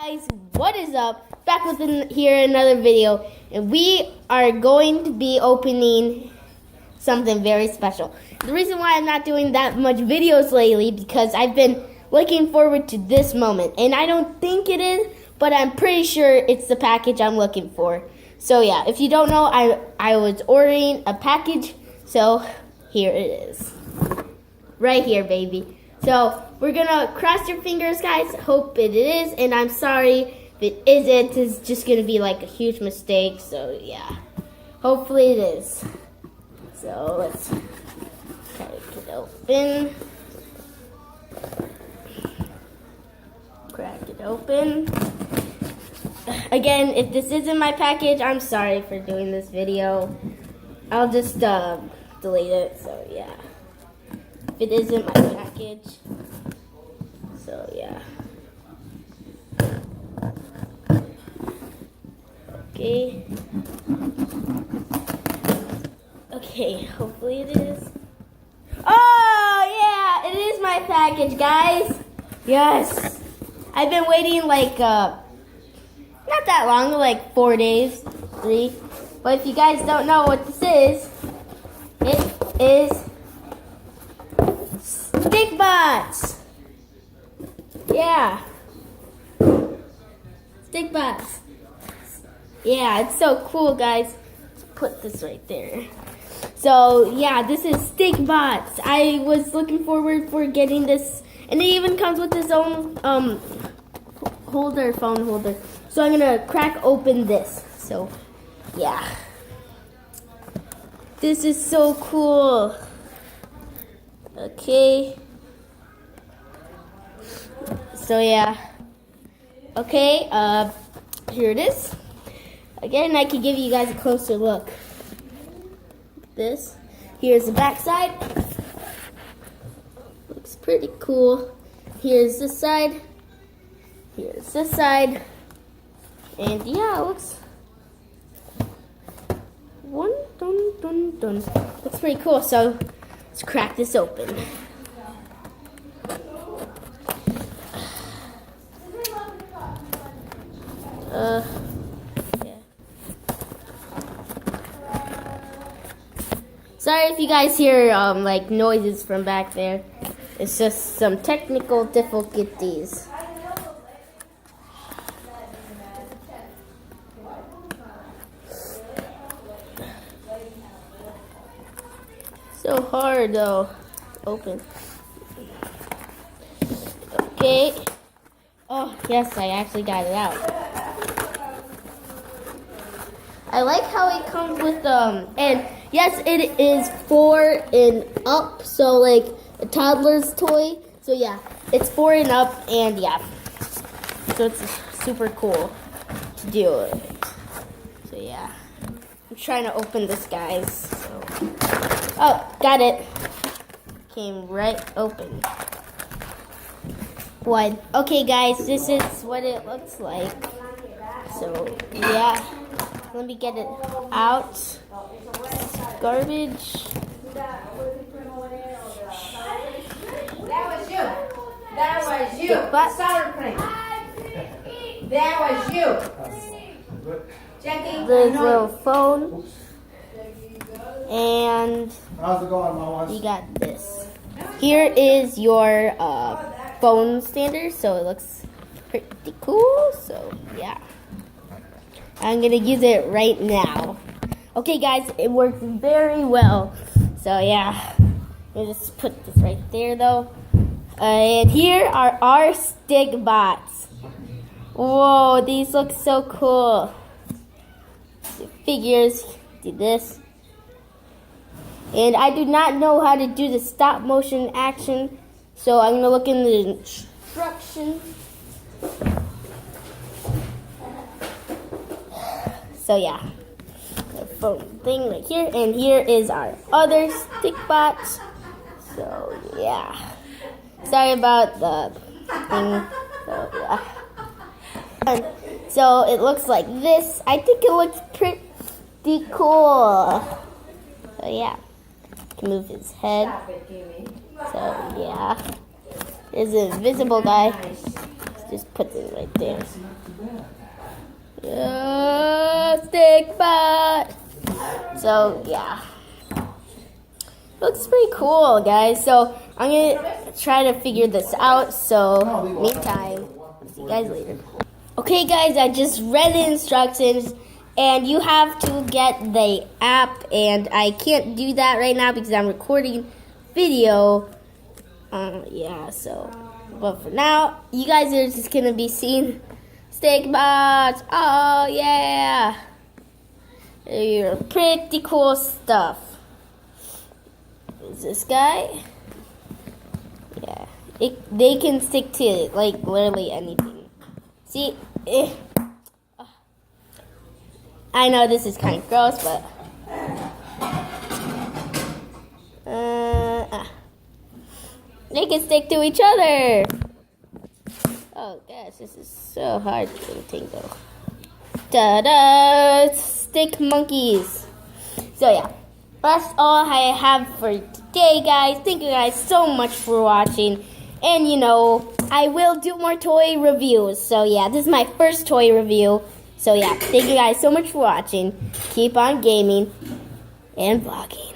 Guys, what is up? Back with another video, and we are going to be opening something very special. The reason why I'm not doing that much videos lately because I've been looking forward to this moment, and I don't think it is, but I'm pretty sure it's the package I'm looking for. So yeah, if you don't know, I was ordering a package, so here it is. Right here, baby. So we're gonna cross your fingers, guys. Hope it is, and I'm sorry if it isn't. It's just gonna be like a huge mistake. So yeah, hopefully it is. So let's crack it open. Crack it open. Again, if this isn't my package, I'm sorry for doing this video. I'll just delete it. So yeah. It isn't my package, so yeah. Okay, hopefully it is. Oh yeah, it is my package, guys. Yes, I've been waiting like not that long, like 4 days, 3. But if you guys don't know what this is, it is StickBots! Yeah. StickBots. Yeah, it's so cool, guys. Let's put this right there. So, yeah, this is StickBots. I was looking forward for getting this, and it even comes with its own phone holder. So I'm gonna crack open this. So, yeah. This is so cool. Okay. So yeah. Okay, here it is. Again, I can give you guys a closer look. This. Here's the back side. Looks pretty cool. Here's this side. Here's this side. And yeah, it looks looks pretty cool. So let's crack this open. Yeah. Sorry if you guys hear like noises from back there. It's just some technical difficulties. So hard though. Open. Okay. Oh yes, I actually got it out. I like how it comes with and yes, it is 4 and up, so like a toddler's toy. So yeah, it's 4 and up, and yeah, so it's super cool to do it. So yeah, I'm trying to open this, guys. So. Oh, got it. Came right open. What? Okay, guys, this is what it looks like. So yeah. Let me get it out. Garbage. That was you. That was you. Sour cream. That was you. Jackie. This little phone. And how's it going, Mama? you got this. Here is your phone stander. So it looks pretty cool. So yeah. I'm going to use it right now. Okay, guys, it works very well. So, yeah. Let me just put this right there, though. And here are our StickBots. Whoa, these look so cool. The figures, do this. And I do not know how to do the stop motion action. So, I'm going to look in the instructions. So yeah, the phone thing right here, and here is our other StickBots. So yeah, sorry about the thing. So yeah, and so it looks like this. I think it looks pretty cool. So yeah, can move his head. So yeah, there's an invisible guy. Just put it right there. Stick bot. So yeah, looks pretty cool, guys. So I'm gonna try to figure this out. So meantime, see you guys later. Okay, guys, I just read the instructions, and you have to get the app, and I can't do that right now because I'm recording video. Yeah, so, but for now, you guys are just gonna be seeing Stick Bots. Oh yeah, you're pretty cool stuff. Is this guy? Yeah, they can stick to like literally anything. See, I know this is kind of gross, but they can stick to each other. Oh gosh, this is so hard to tingle. Ta-da! Stick monkeys. So yeah, that's all I have for today, guys. Thank you guys so much for watching. And you know, I will do more toy reviews. So yeah, this is my first toy review. So yeah, thank you guys so much for watching. Keep on gaming and vlogging.